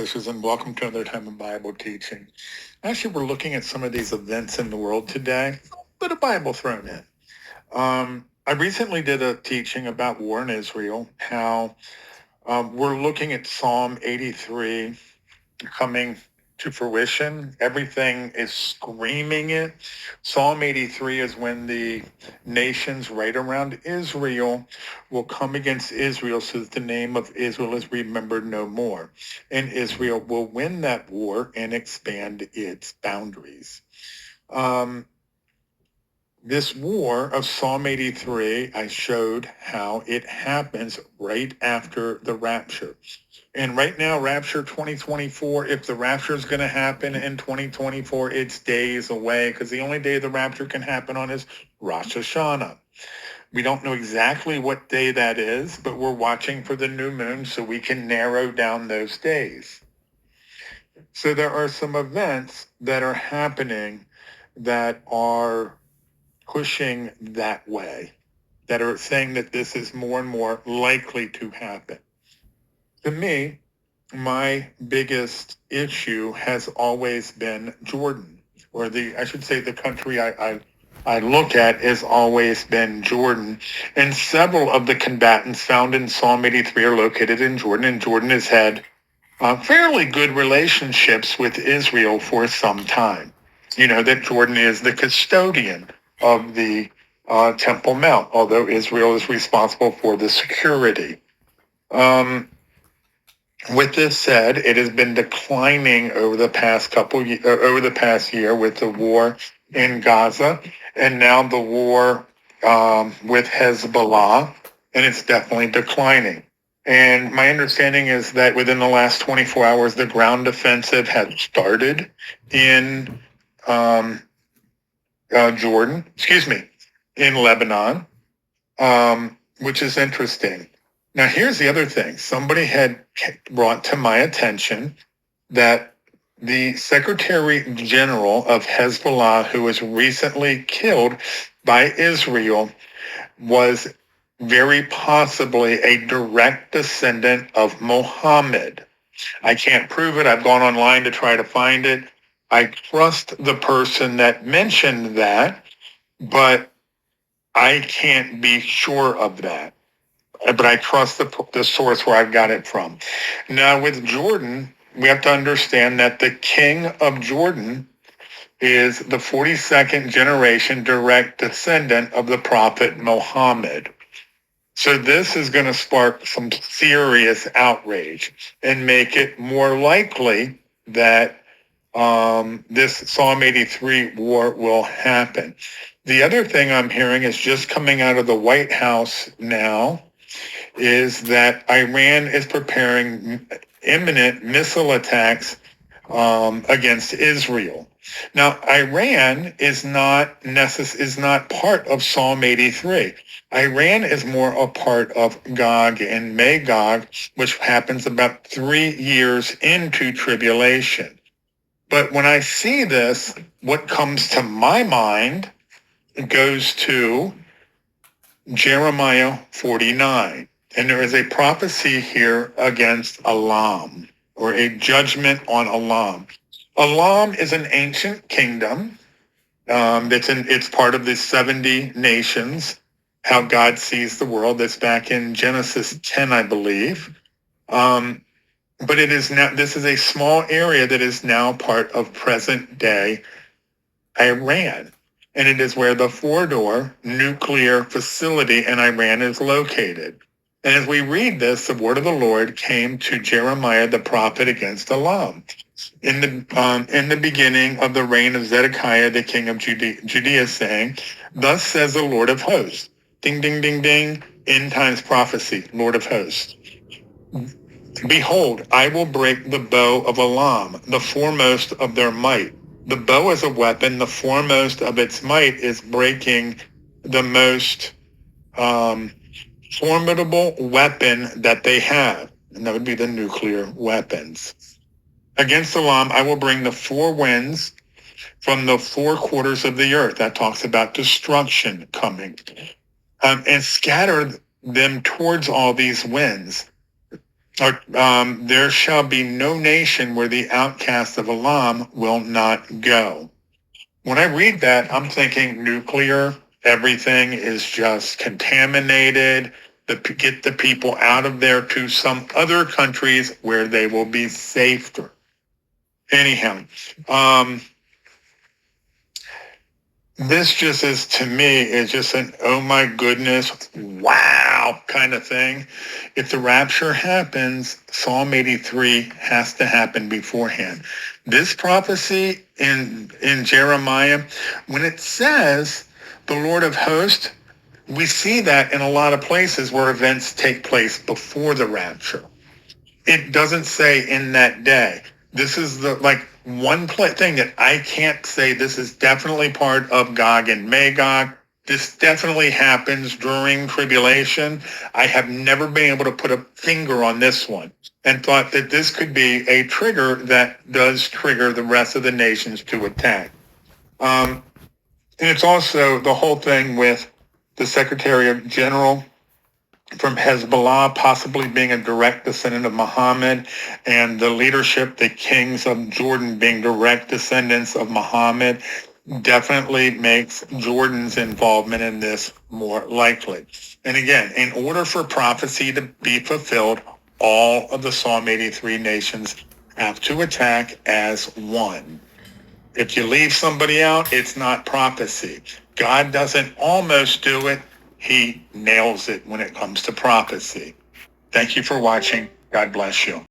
sisters, and welcome to another time of Bible teaching. Actually, we're looking at some of these events in the world today, a bit of Bible thrown in. I recently did a teaching about war in Israel, how we're looking at Psalm 83 coming to fruition. Everything is screaming it. Psalm 83 is when the nations right around Israel will come against Israel so that the name of Israel is remembered no more. And Israel will win that war and expand its boundaries. This war of Psalm 83, I showed how it happens right after the rapture. And right now, Rapture 2024, if the rapture is going to happen in 2024, it's days away because the only day the rapture can happen on is Rosh Hashanah. We don't know exactly what day that is, but we're watching for the new moon so we can narrow down those days. So there are some events that are happening that are pushing that way, that are saying that this is more and more likely to happen. To me, my biggest issue has always been Jordan, or I should say the country I look at has always been Jordan. And several of the combatants found in Psalm 83 are located in Jordan, and Jordan has had fairly good relationships with Israel for some time. You know that Jordan is the custodian of the Temple Mount, although Israel is responsible for the security. With this said, it has been declining over the past over the past year with the war in Gaza, and now the war with Hezbollah, and it's definitely declining. And my understanding is that within the last 24 hours, the ground offensive had started in Jordan, in Lebanon, which is interesting. Now, here's the other thing. Somebody had brought to my attention that the Secretary General of Hezbollah, who was recently killed by Israel, was very possibly a direct descendant of Muhammad. I can't prove it. I've gone online to try to find it. I trust the person that mentioned that, but I can't be sure of that. But I trust the source where I've got it from. Now, with Jordan, we have to understand that the king of Jordan is the 42nd generation direct descendant of the prophet Muhammad. So this is going to spark some serious outrage and make it more likely that this Psalm 83 war will happen. The other thing I'm hearing is just coming out of the White House now is that Iran is preparing imminent missile attacks against Israel. Now, Iran is not part of Psalm 83. Iran is more a part of Gog and Magog, which happens about 3 years into tribulation. But when I see this, what comes to my mind goes to Jeremiah 49. And there is a prophecy here against Elam, or a judgment on Elam. Elam is an ancient kingdom. It's part of the 70 nations, how God sees the world. That's back in Genesis 10, I believe. But it is now, this is a small area that is now part of present day Iran. And it is where the Fordow nuclear facility in Iran is located. And as we read this, the word of the Lord came to Jeremiah the prophet against Elam. In the beginning of the reign of Zedekiah, the king of Judea, saying, "Thus says the Lord of hosts." Ding, ding, ding, ding. End times prophecy, Lord of hosts. "Behold, I will break the bow of Elam, the foremost of their might." The bow is a weapon. The foremost of its might is breaking the most formidable weapon that they have, and that would be the nuclear weapons. "Against Elam, I will bring the four winds from the four quarters of the earth." That talks about destruction coming. "And scatter them towards all these winds. There shall be no nation where the outcast of Elam will not go. When I read that, I'm thinking nuclear. Everything is just contaminated. Get the people out of there to some other countries where they will be safer. Anyhow, this just is, to me, is just an oh my goodness, wow kind of thing. If the rapture happens, Psalm 83 has to happen beforehand. This prophecy in Jeremiah, when it says the Lord of hosts, we see that in a lot of places where events take place before the rapture. It doesn't say in that day. This is the one thing that I can't say this is definitely part of Gog and Magog. This definitely happens during tribulation. I have never been able to put a finger on this one and thought that this could be a trigger that does trigger the rest of the nations to attack. And it's also the whole thing with the Secretary of General from Hezbollah possibly being a direct descendant of Muhammad, and the leadership, the kings of Jordan being direct descendants of Muhammad, definitely makes Jordan's involvement in this more likely. And again, in order for prophecy to be fulfilled, all of the Psalm 83 nations have to attack as one. If you leave somebody out, it's not prophecy. God doesn't almost do it. He nails it when it comes to prophecy. Thank you for watching. God bless you.